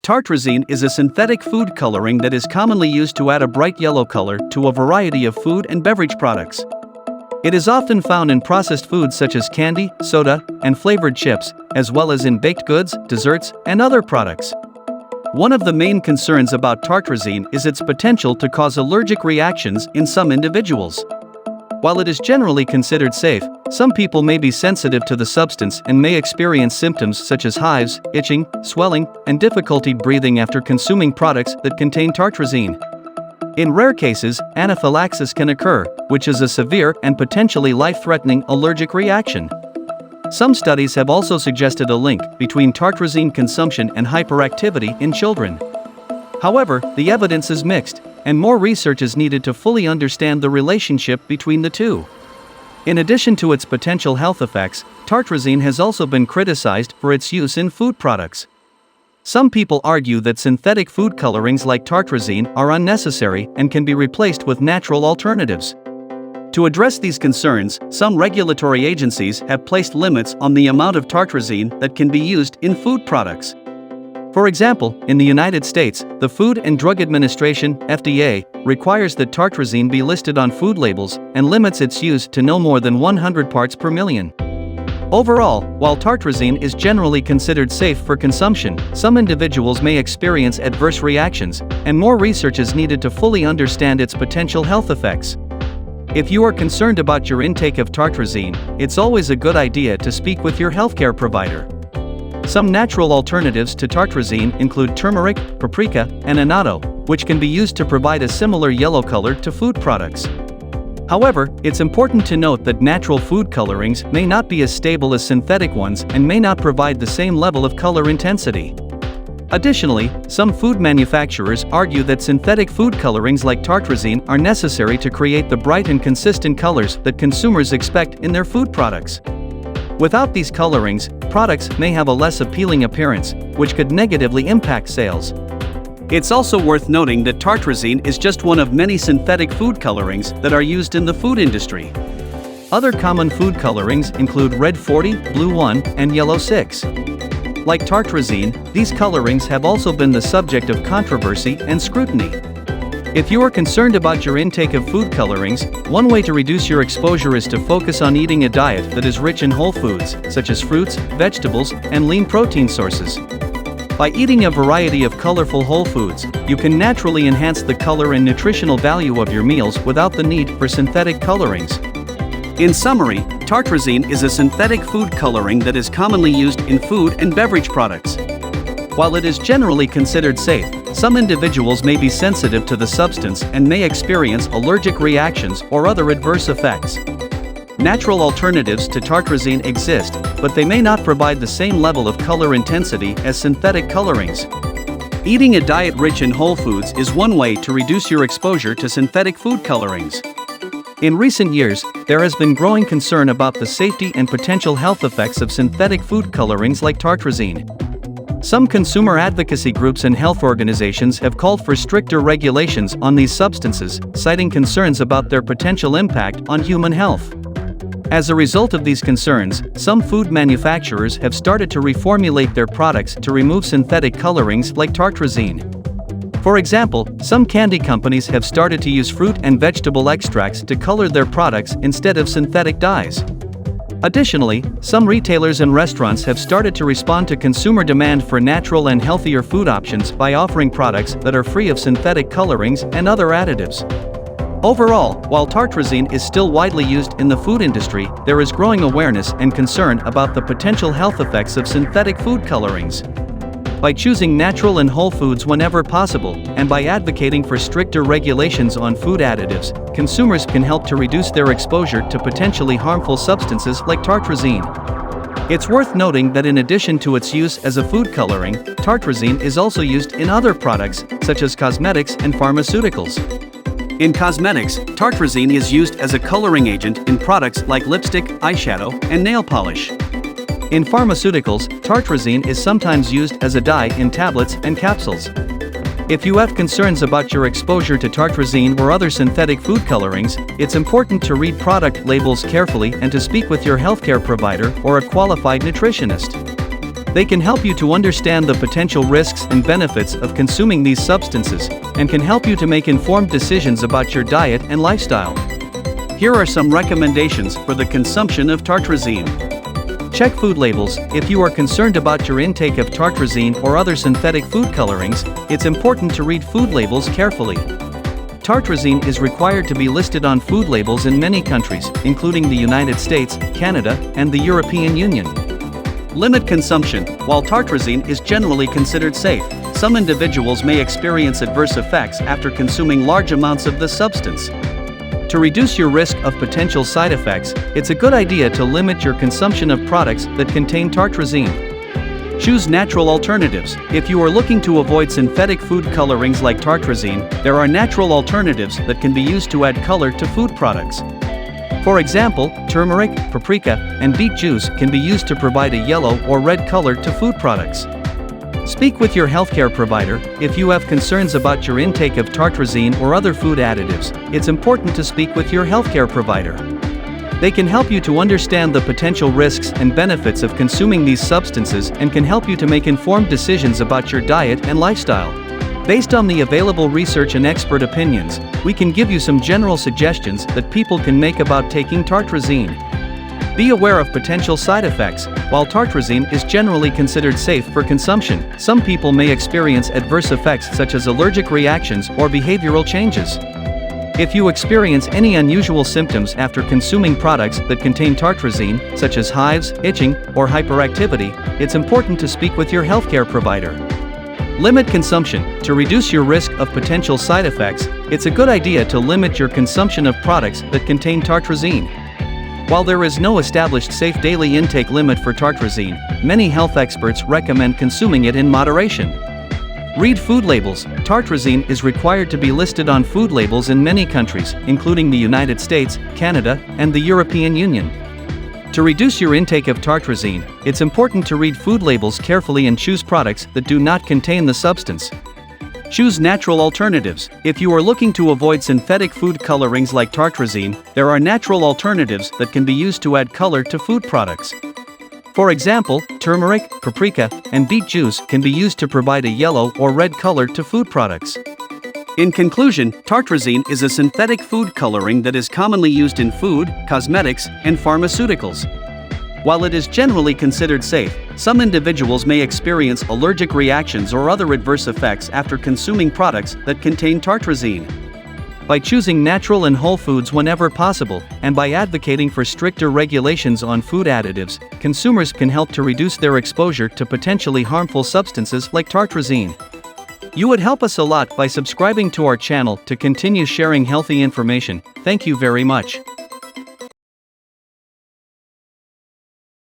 Tartrazine is a synthetic food coloring that is commonly used to add a bright yellow color to a variety of food and beverage products. It is often found in processed foods such as candy, soda, and flavored chips, as well as in baked goods, desserts, and other products. One of the main concerns about tartrazine is its potential to cause allergic reactions in some individuals. While it is generally considered safe, some people may be sensitive to the substance and may experience symptoms such as hives, itching, swelling, and difficulty breathing after consuming products that contain tartrazine. In rare cases, anaphylaxis can occur, which is a severe and potentially life-threatening allergic reaction. Some studies have also suggested a link between tartrazine consumption and hyperactivity in children. However, the evidence is mixed, and more research is needed to fully understand the relationship between the two. In addition to its potential health effects, tartrazine has also been criticized for its use in food products. Some people argue that synthetic food colorings like tartrazine are unnecessary and can be replaced with natural alternatives. To address these concerns, some regulatory agencies have placed limits on the amount of tartrazine that can be used in food products. For example, in the United States, the Food and Drug Administration (FDA) requires that tartrazine be listed on food labels and limits its use to no more than 100 parts per million. Overall, while tartrazine is generally considered safe for consumption, some individuals may experience adverse reactions, and more research is needed to fully understand its potential health effects. If you are concerned about your intake of tartrazine, it's always a good idea to speak with your healthcare provider. Some natural alternatives to tartrazine include turmeric, paprika, and annatto, which can be used to provide a similar yellow color to food products. However, it's important to note that natural food colorings may not be as stable as synthetic ones and may not provide the same level of color intensity. Additionally, some food manufacturers argue that synthetic food colorings like tartrazine are necessary to create the bright and consistent colors that consumers expect in their food products. Without these colorings, products may have a less appealing appearance, which could negatively impact sales. It's also worth noting that tartrazine is just one of many synthetic food colorings that are used in the food industry. Other common food colorings include red 40, blue 1, and yellow 6. Like tartrazine, these colorings have also been the subject of controversy and scrutiny. If you are concerned about your intake of food colorings, one way to reduce your exposure is to focus on eating a diet that is rich in whole foods, such as fruits, vegetables, and lean protein sources. By eating a variety of colorful whole foods, you can naturally enhance the color and nutritional value of your meals without the need for synthetic colorings. In summary, tartrazine is a synthetic food coloring that is commonly used in food and beverage products. While it is generally considered safe, some individuals may be sensitive to the substance and may experience allergic reactions or other adverse effects. Natural alternatives to tartrazine exist, but they may not provide the same level of color intensity as synthetic colorings. Eating a diet rich in whole foods is one way to reduce your exposure to synthetic food colorings. In recent years, there has been growing concern about the safety and potential health effects of synthetic food colorings like tartrazine. Some consumer advocacy groups and health organizations have called for stricter regulations on these substances, citing concerns about their potential impact on human health. As a result of these concerns, some food manufacturers have started to reformulate their products to remove synthetic colorings like tartrazine. For example, some candy companies have started to use fruit and vegetable extracts to color their products instead of synthetic dyes. Additionally, some retailers and restaurants have started to respond to consumer demand for natural and healthier food options by offering products that are free of synthetic colorings and other additives. Overall, while tartrazine is still widely used in the food industry, there is growing awareness and concern about the potential health effects of synthetic food colorings. By choosing natural and whole foods whenever possible, and by advocating for stricter regulations on food additives, consumers can help to reduce their exposure to potentially harmful substances like tartrazine. It's worth noting that in addition to its use as a food coloring, tartrazine is also used in other products, such as cosmetics and pharmaceuticals. In cosmetics, tartrazine is used as a coloring agent in products like lipstick, eyeshadow, and nail polish. In pharmaceuticals, tartrazine is sometimes used as a dye in tablets and capsules. If you have concerns about your exposure to tartrazine or other synthetic food colorings, it's important to read product labels carefully and to speak with your healthcare provider or a qualified nutritionist. They can help you to understand the potential risks and benefits of consuming these substances, and can help you to make informed decisions about your diet and lifestyle. Here are some recommendations for the consumption of tartrazine. Check food labels. If you are concerned about your intake of tartrazine or other synthetic food colorings, it's important to read food labels carefully. Tartrazine is required to be listed on food labels in many countries, including the United States, Canada, and the European Union. Limit consumption. While tartrazine is generally considered safe, some individuals may experience adverse effects after consuming large amounts of the substance. To reduce your risk of potential side effects, it's a good idea to limit your consumption of products that contain tartrazine. Choose natural alternatives. If you are looking to avoid synthetic food colorings like tartrazine, there are natural alternatives that can be used to add color to food products. For example, turmeric, paprika, and beet juice can be used to provide a yellow or red color to food products. Speak with your healthcare provider. If you have concerns about your intake of tartrazine or other food additives, it's important to speak with your healthcare provider. They can help you to understand the potential risks and benefits of consuming these substances and can help you to make informed decisions about your diet and lifestyle. Based on the available research and expert opinions, we can give you some general suggestions that people can make about taking tartrazine. Be aware of potential side effects. While tartrazine is generally considered safe for consumption, some people may experience adverse effects such as allergic reactions or behavioral changes. If you experience any unusual symptoms after consuming products that contain tartrazine, such as hives, itching, or hyperactivity, it's important to speak with your healthcare provider. Limit consumption. To reduce your risk of potential side effects, it's a good idea to limit your consumption of products that contain tartrazine. While there is no established safe daily intake limit for tartrazine, many health experts recommend consuming it in moderation. Read food labels. Tartrazine is required to be listed on food labels in many countries, including the United States, Canada, and the European Union. To reduce your intake of tartrazine, it's important to read food labels carefully and choose products that do not contain the substance. Choose natural alternatives. If you are looking to avoid synthetic food colorings like tartrazine, there are natural alternatives that can be used to add color to food products. For example, turmeric, paprika, and beet juice can be used to provide a yellow or red color to food products. In conclusion, tartrazine is a synthetic food coloring that is commonly used in food, cosmetics, and pharmaceuticals. While it is generally considered safe, some individuals may experience allergic reactions or other adverse effects after consuming products that contain tartrazine. By choosing natural and whole foods whenever possible, and by advocating for stricter regulations on food additives, consumers can help to reduce their exposure to potentially harmful substances like tartrazine. You would help us a lot by subscribing to our channel to continue sharing healthy information. Thank you very much.